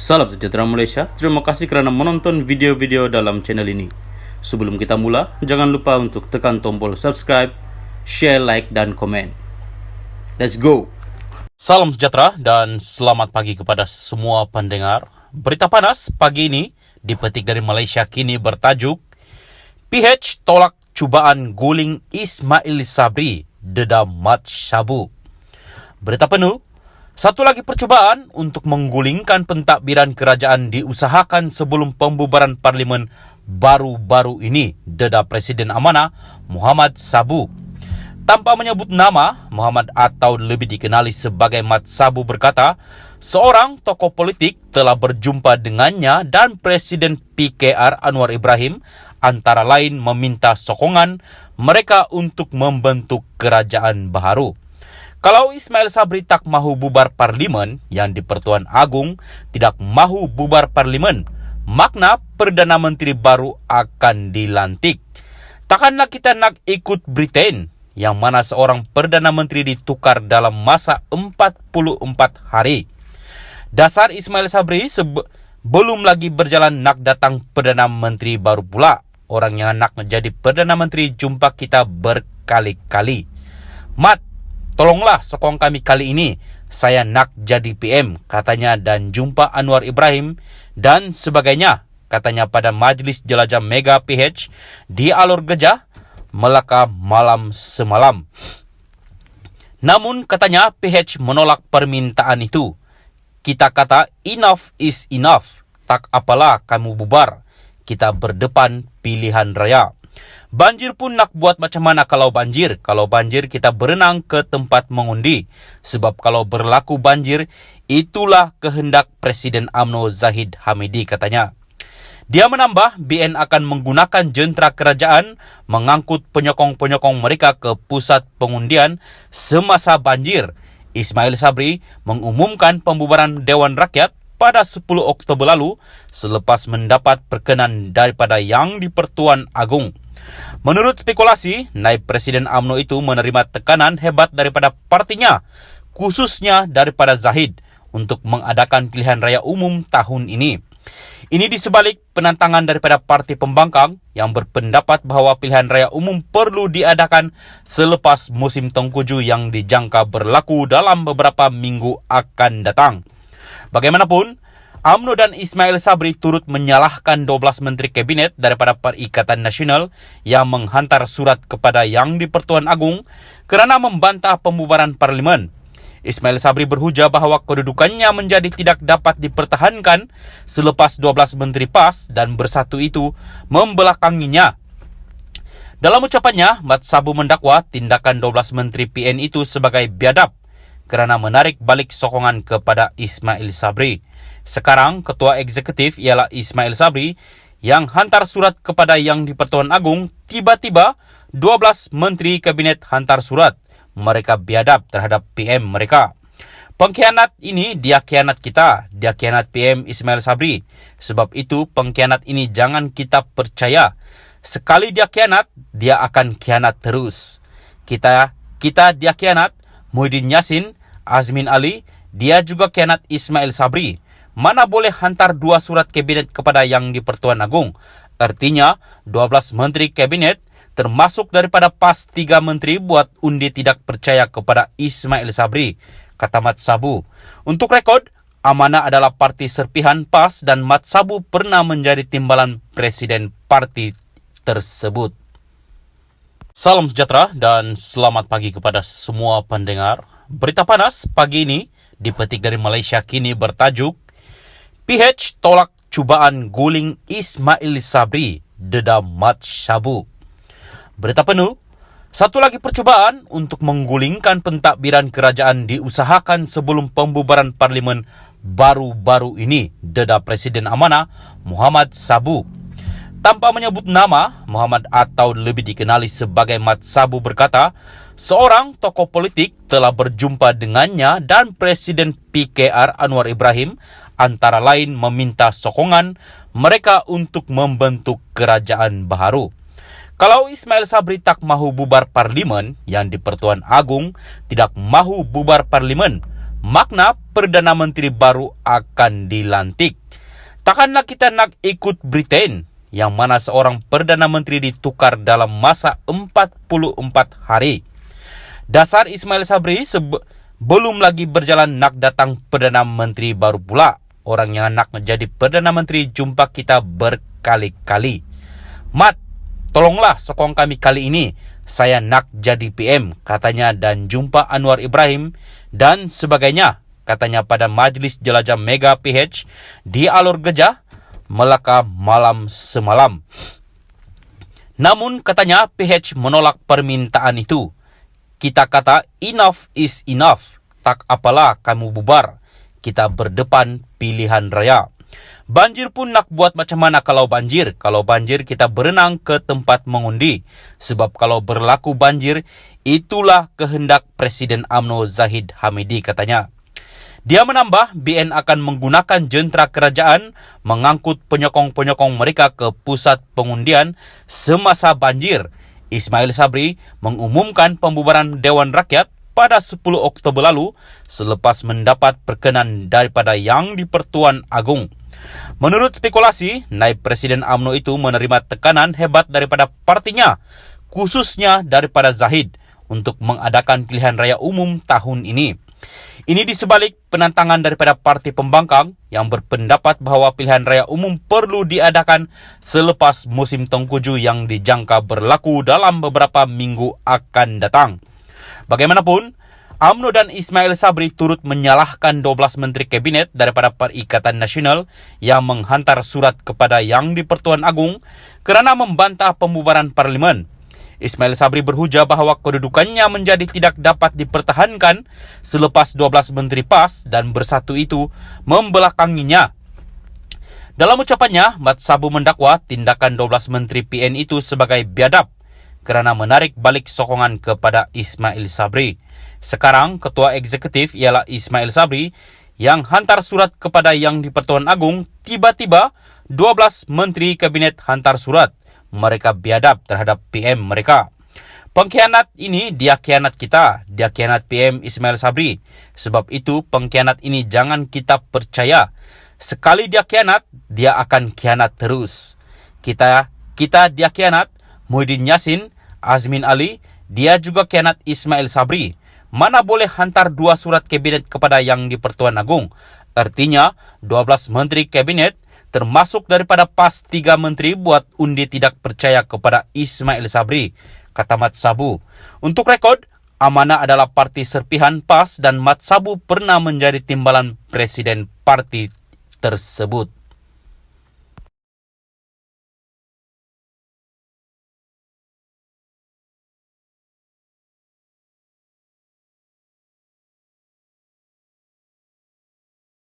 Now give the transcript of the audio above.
Salam sejahtera Malaysia, terima kasih kerana menonton video-video dalam channel ini. Sebelum kita mula, jangan lupa untuk tekan tombol subscribe, share, like, dan komen. Let's go! Salam sejahtera dan selamat pagi kepada semua pendengar. Berita panas pagi ini dipetik dari Malaysia kini bertajuk PH tolak cubaan guling Ismail Sabri dedam mat syabu. Berita penuh, satu lagi percubaan untuk menggulingkan pentadbiran kerajaan diusahakan sebelum pembubaran parlimen baru-baru ini, dedah Presiden Amanah Muhammad Sabu. Tanpa menyebut nama, Muhammad atau lebih dikenali sebagai Mat Sabu berkata, seorang tokoh politik telah berjumpa dengannya dan Presiden PKR Anwar Ibrahim antara lain meminta sokongan mereka untuk membentuk kerajaan baharu. Kalau Ismail Sabri tak mahu bubar parlimen yang di Pertuan Agong tidak mahu bubar parlimen, makna Perdana Menteri baru akan dilantik. Takkanlah kita nak ikut Britain yang mana seorang Perdana Menteri ditukar dalam masa 44 hari. Dasar Ismail Sabri belum lagi berjalan nak datang Perdana Menteri baru pula. Orang yang nak menjadi Perdana Menteri jumpa kita berkali-kali. Mat, tolonglah sokong kami kali ini. Saya nak jadi PM, katanya, dan jumpa Anwar Ibrahim dan sebagainya, katanya pada Majlis Jelajah Mega PH di Alor Gejah, Melaka malam semalam. Namun katanya PH menolak permintaan itu. Kita kata enough is enough. Tak apalah kamu bubar. Kita berdepan pilihan raya. Banjir pun nak buat macam mana kalau banjir? Kalau banjir kita berenang ke tempat mengundi. Sebab kalau berlaku banjir, itulah kehendak Presiden UMNO Zahid Hamidi, katanya. Dia menambah, BN akan menggunakan jentera kerajaan mengangkut penyokong-penyokong mereka ke pusat pengundian semasa banjir. Ismail Sabri mengumumkan pembubaran Dewan Rakyat pada 10 Oktober lalu selepas mendapat perkenan daripada Yang di-Pertuan Agong. Menurut spekulasi, naib Presiden UMNO itu menerima tekanan hebat daripada partinya, khususnya daripada Zahid, untuk mengadakan pilihan raya umum tahun ini. Ini di sebalik penentangan daripada parti pembangkang yang berpendapat bahawa pilihan raya umum perlu diadakan selepas musim tengkujuh yang dijangka berlaku dalam beberapa minggu akan datang. Bagaimanapun, UMNO dan Ismail Sabri turut menyalahkan 12 Menteri Kabinet daripada Perikatan Nasional yang menghantar surat kepada Yang di-Pertuan Agong kerana membantah pembubaran parlimen. Ismail Sabri berhujah bahawa kedudukannya menjadi tidak dapat dipertahankan selepas 12 Menteri PAS dan Bersatu itu membelakanginya. Dalam ucapannya, Mat Sabu mendakwa tindakan 12 Menteri PN itu sebagai biadab kerana menarik balik sokongan kepada Ismail Sabri. Sekarang, Ketua Eksekutif ialah Ismail Sabri yang hantar surat kepada Yang di-Pertuan Agong. Tiba-tiba, 12 Menteri Kabinet hantar surat. Mereka biadab terhadap PM mereka. Pengkhianat ini, dia khianat kita. Dia khianat PM Ismail Sabri. Sebab itu, pengkhianat ini jangan kita percaya. Sekali dia khianat, dia akan khianat terus. Kita dia khianat. Muhyiddin Yassin, Azmin Ali, dia juga khianat Ismail Sabri. Mana boleh hantar 2 surat kabinet kepada Yang di-Pertuan Agong? Artinya, 12 Menteri Kabinet termasuk daripada PAS 3 Menteri buat undi tidak percaya kepada Ismail Sabri, kata Mat Sabu. Untuk rekod, Amanah adalah parti serpihan PAS dan Mat Sabu pernah menjadi timbalan Presiden parti tersebut. Salam sejahtera dan selamat pagi kepada semua pendengar. Berita panas pagi ini dipetik dari Malaysia kini bertajuk PH tolak cubaan guling Ismail Sabri dedam mat syabu. Berita penuh, satu lagi percubaan untuk menggulingkan pentadbiran kerajaan diusahakan sebelum pembubaran parlimen baru-baru ini, dedah Presiden Amanah Muhammad Sabu. Tanpa menyebut nama, Muhammad atau lebih dikenali sebagai Mat Sabu berkata, seorang tokoh politik telah berjumpa dengannya dan Presiden PKR Anwar Ibrahim antara lain meminta sokongan mereka untuk membentuk kerajaan baharu. Kalau Ismail Sabri tak mahu bubar parlimen yang di Pertuan Agong tidak mahu bubar parlimen, makna Perdana Menteri baru akan dilantik. Takkanlah kita nak ikut Britain, yang mana seorang Perdana Menteri ditukar dalam masa 44 hari. Dasar Ismail Sabri belum lagi berjalan nak datang Perdana Menteri baru pula. Orang yang nak menjadi Perdana Menteri jumpa kita berkali-kali. Mat, tolonglah sokong kami kali ini. Saya nak jadi PM, katanya, dan jumpa Anwar Ibrahim dan sebagainya, katanya pada Majlis Jelajah Mega PH di Alor Gejah, Melaka malam semalam. Namun katanya PH menolak permintaan itu. Kita kata enough is enough, tak apalah kamu bubar. Kita berdepan pilihan raya. Banjir pun nak buat macam mana kalau banjir? Kalau banjir kita berenang ke tempat mengundi. Sebab kalau berlaku banjir, itulah kehendak Presiden UMNO Zahid Hamidi, katanya. Dia menambah, BN akan menggunakan jentera kerajaan mengangkut penyokong-penyokong mereka ke pusat pengundian semasa banjir. Ismail Sabri mengumumkan pembubaran Dewan Rakyat pada 10 Oktober lalu selepas mendapat perkenan daripada Yang di-Pertuan Agong. Menurut spekulasi, naib Presiden UMNO itu menerima tekanan hebat daripada partinya, khususnya daripada Zahid, untuk mengadakan pilihan raya umum tahun ini. Ini di sebalik penentangan daripada parti pembangkang yang berpendapat bahawa pilihan raya umum perlu diadakan selepas musim tengkujuh yang dijangka berlaku dalam beberapa minggu akan datang. Bagaimanapun, UMNO dan Ismail Sabri turut menyalahkan 12 Menteri Kabinet daripada Perikatan Nasional yang menghantar surat kepada Yang di-Pertuan Agong kerana membantah pembubaran Parlimen. Ismail Sabri berhujah bahawa kedudukannya menjadi tidak dapat dipertahankan selepas 12 Menteri PAS dan Bersatu itu membelakanginya. Dalam ucapannya, Mat Sabu mendakwa tindakan 12 Menteri PN itu sebagai biadab kerana menarik balik sokongan kepada Ismail Sabri. Sekarang, Ketua Eksekutif ialah Ismail Sabri yang hantar surat kepada Yang di-Pertuan Agong. Tiba-tiba, 12 Menteri Kabinet hantar surat. Mereka biadab terhadap PM mereka. Pengkhianat ini dia khianat kita. Dia khianat PM Ismail Sabri. Sebab itu pengkhianat ini jangan kita percaya. Sekali dia khianat, dia akan khianat terus. Kita dia khianat. Muhyiddin Yassin, Azmin Ali, dia juga khianat Ismail Sabri. Mana boleh hantar 2 surat kabinet kepada Yang di-Pertuan Agong? Artinya 12 Menteri Kabinet termasuk daripada PAS 3 Menteri buat undi tidak percaya kepada Ismail Sabri, kata Mat Sabu. Untuk rekod, Amanah adalah parti serpihan PAS dan Mat Sabu pernah menjadi timbalan presiden parti tersebut.